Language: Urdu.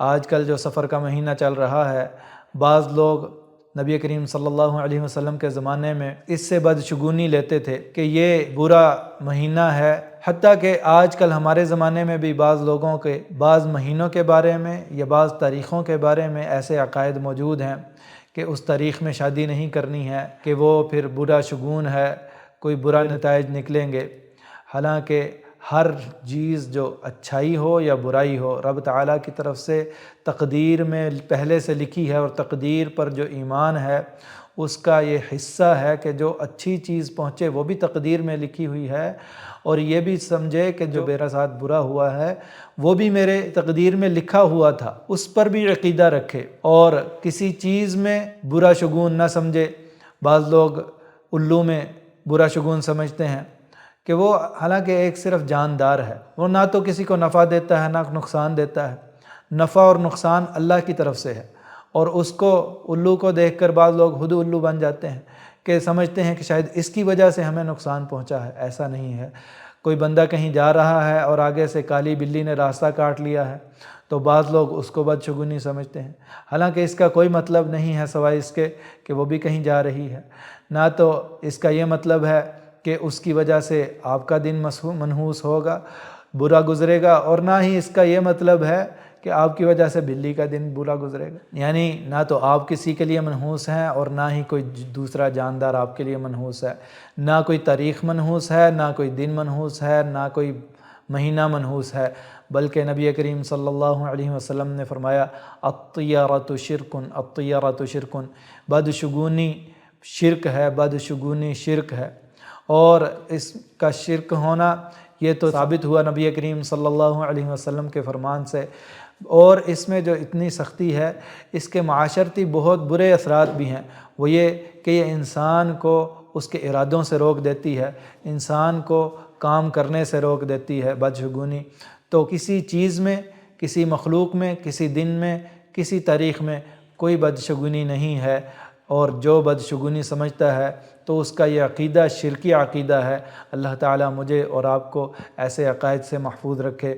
آج کل جو سفر کا مہینہ چل رہا ہے، بعض لوگ نبی کریم صلی اللہ علیہ وسلم کے زمانے میں اس سے بدشگونی لیتے تھے کہ یہ برا مہینہ ہے، حتیٰ کہ آج کل ہمارے زمانے میں بھی بعض لوگوں کے بعض مہینوں کے بارے میں یا بعض تاریخوں کے بارے میں ایسے عقائد موجود ہیں کہ اس تاریخ میں شادی نہیں کرنی ہے، کہ وہ پھر برا شگون ہے، کوئی برا نتائج نکلیں گے۔ حالانکہ ہر چیز جو اچھائی ہو یا برائی ہو، رب تعالیٰ کی طرف سے تقدیر میں پہلے سے لکھی ہے، اور تقدیر پر جو ایمان ہے اس کا یہ حصہ ہے کہ جو اچھی چیز پہنچے وہ بھی تقدیر میں لکھی ہوئی ہے، اور یہ بھی سمجھے کہ جو میرے ساتھ برا ہوا ہے وہ بھی میرے تقدیر میں لکھا ہوا تھا، اس پر بھی عقیدہ رکھے، اور کسی چیز میں برا شگون نہ سمجھے۔ بعض لوگ الو میں برا شگون سمجھتے ہیں کہ وہ حالانکہ ایک صرف جاندار ہے، وہ نہ تو کسی کو نفع دیتا ہے نہ نقصان دیتا ہے، نفع اور نقصان اللہ کی طرف سے ہے، اور اس کو الو کو دیکھ کر بعض لوگ خود الو بن جاتے ہیں کہ سمجھتے ہیں کہ شاید اس کی وجہ سے ہمیں نقصان پہنچا ہے۔ ایسا نہیں ہے۔ کوئی بندہ کہیں جا رہا ہے اور آگے سے کالی بلی نے راستہ کاٹ لیا ہے تو بعض لوگ اس کو بدشگونی سمجھتے ہیں، حالانکہ اس کا کوئی مطلب نہیں ہے سوائے اس کے کہ وہ بھی کہیں جا رہی ہے۔ نہ تو اس کا یہ مطلب ہے کہ اس کی وجہ سے آپ کا دن منحوس ہوگا، برا گزرے گا، اور نہ ہی اس کا یہ مطلب ہے کہ آپ کی وجہ سے بلی کا دن برا گزرے گا۔ یعنی نہ تو آپ کسی کے لیے منحوس ہیں اور نہ ہی کوئی دوسرا جاندار آپ کے لیے منحوس ہے، نہ کوئی تاریخ منحوس ہے، نہ کوئی دن منحوس ہے، نہ کوئی مہینہ منحوس ہے، بلکہ نبی کریم صلی اللہ علیہ وسلم نے فرمایا الطیرۃ شرکن، الطیرۃ شرکن، بدشگونی شرک ہے، بدشگونی شرک ہے۔ اور اس کا شرک ہونا یہ تو ثابت ہوا نبی کریم صلی اللہ علیہ وسلم کے فرمان سے، اور اس میں جو اتنی سختی ہے اس کے معاشرتی بہت برے اثرات بھی ہیں۔ وہ یہ کہ یہ انسان کو اس کے ارادوں سے روک دیتی ہے، انسان کو کام کرنے سے روک دیتی ہے بدشگونی۔ تو کسی چیز میں، کسی مخلوق میں، کسی دن میں، کسی تاریخ میں کوئی بدشگونی نہیں ہے، اور جو بدشگونی سمجھتا ہے تو اس کا یہ عقیدہ شرکی عقیدہ ہے۔ اللہ تعالیٰ مجھے اور آپ کو ایسے عقائد سے محفوظ رکھے۔